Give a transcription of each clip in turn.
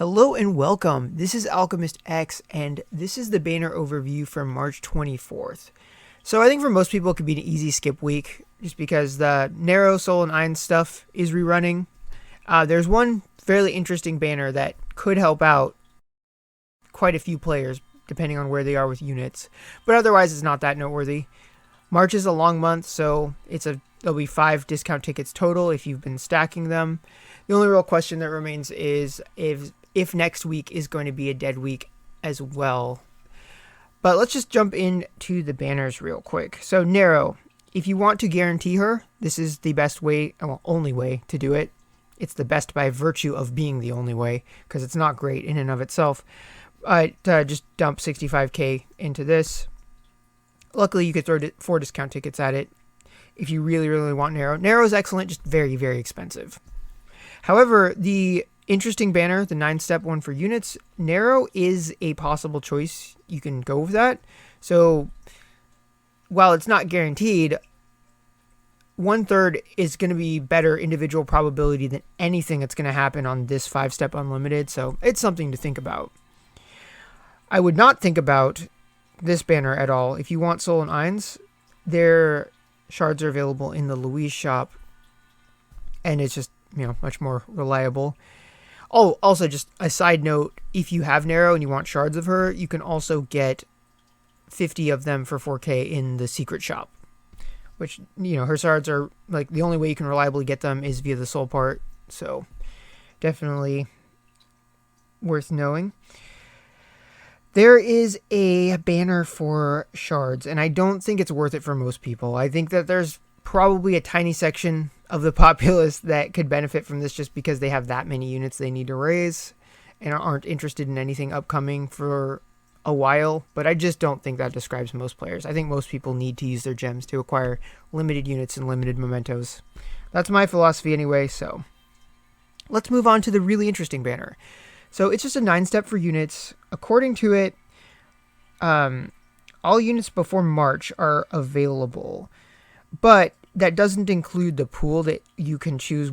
Hello and welcome. This is Alchemistexe, and this is the banner overview for March 24th. So I think for most people it could be an easy skip week, just because the Nero, Solon, Iron stuff is rerunning. There's one fairly interesting banner that could help out quite a few players, depending on where they are with units, but otherwise it's not that noteworthy. March is a long month, so there'll be 5 discount tickets total if you've been stacking them. The only real question that remains is if next week is going to be a dead week as well. But let's just jump into the banners real quick. So Nero, if you want to guarantee her, this is the best way, well, only way to do it. It's the best by virtue of being the only way, because it's not great in and of itself. Just dump 65k into this. Luckily, you could throw 4 discount tickets at it if you really, really want Nero. Nero is excellent, just very, very expensive. However, the interesting banner, the 9-step one for units, Nero is a possible choice. You can go with that. So while it's not guaranteed, 1/3 is going to be better individual probability than anything that's going to happen on this 5-step unlimited. So it's something to think about. I would not think about this banner at all. If you want Solon Irons, their shards are available in the Louise shop, and it's just, much more reliable. Oh, also just a side note, if you have Nero and you want shards of her, you can also get 50 of them for 4k in the secret shop, which, her shards are like the only way you can reliably get them is via the soul part. So definitely worth knowing. There is a banner for shards, and I don't think it's worth it for most people. I think that there's probably a tiny section of the populace that could benefit from this just because they have that many units they need to raise and aren't interested in anything upcoming for a while. But I just don't think that describes most players. I think most people need to use their gems to acquire limited units and limited mementos. That's my philosophy anyway, so let's move on to the really interesting banner. So it's just a 9-step for units. According to it, all units before March are available, but that doesn't include the pool that you can choose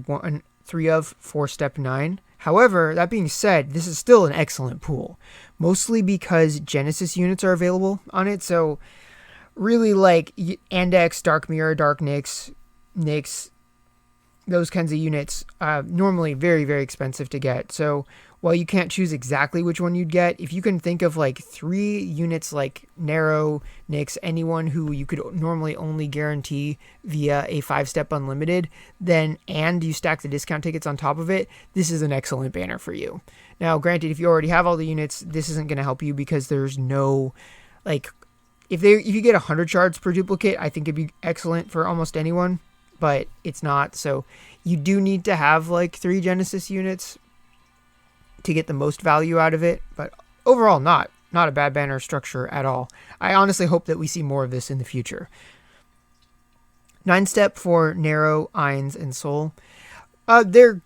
3 of for step 9. However, that being said, this is still an excellent pool, mostly because Genesis units are available on it. So really, like Andex, Dark Mirror, Dark Nyx, those kinds of units, normally very, very expensive to get. So while you can't choose exactly which one you'd get, if you can think of like 3 units like Nero, Nyx, anyone who you could normally only guarantee via a 5-step unlimited, and you stack the discount tickets on top of it, this is an excellent banner for you. Now, granted, if you already have all the units, this isn't going to help you because there's no, like, if you get 100 shards per duplicate, I think it'd be excellent for almost anyone, but it's not. So you do need to have like 3 Genesis units to get the most value out of it, but overall not a bad banner structure at all. I honestly hope that we see more of this in the future. 9-step for Nero, Ines, and Soul. They're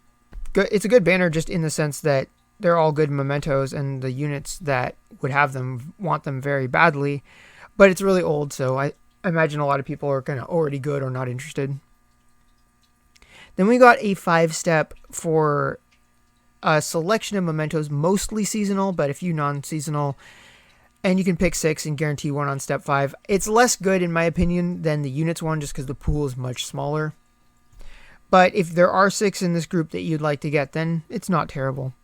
good. It's a good banner just in the sense that they're all good mementos, and the units that would have them want them very badly, but it's really old, so I imagine a lot of people are kind of already good or not interested. Then we got a 5-step for a selection of mementos, mostly seasonal, but a few non-seasonal, and you can pick 6 and guarantee 1 on step 5. It's less good in my opinion than the units one, just because the pool is much smaller, but if there are 6 in this group that you'd like to get, then it's not terrible.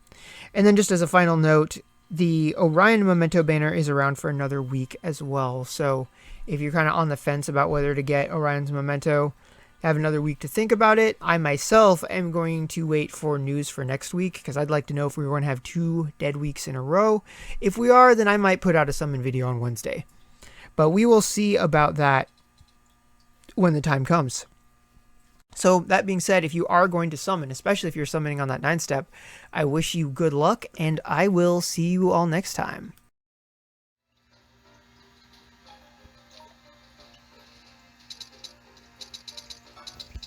And then just as a final note, the Orion memento banner is around for another week as well, so if you're kind of on the fence about whether to get Orion's memento, have another week to think about it. I myself am going to wait for news for next week because I'd like to know if we're going to have 2 dead weeks in a row. If we are, then I might put out a summon video on Wednesday. But we will see about that when the time comes. So that being said, if you are going to summon, especially if you're summoning on that 9-step, I wish you good luck, and I will see you all next time.